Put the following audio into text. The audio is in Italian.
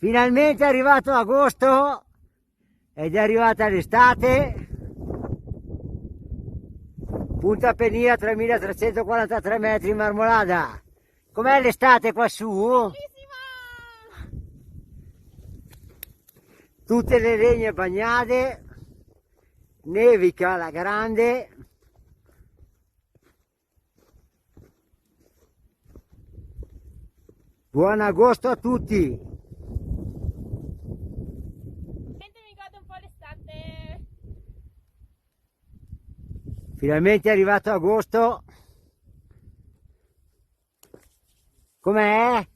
Finalmente è arrivato agosto ed è arrivata l'estate. Punta Penia 3343 metri in Marmolada. Com'è l'estate qua su? Bellissima! Tutte le legne bagnate, nevica alla grande. Buon agosto a tutti! Mi godo un po' l'estate. Finalmente è arrivato agosto. Com'è?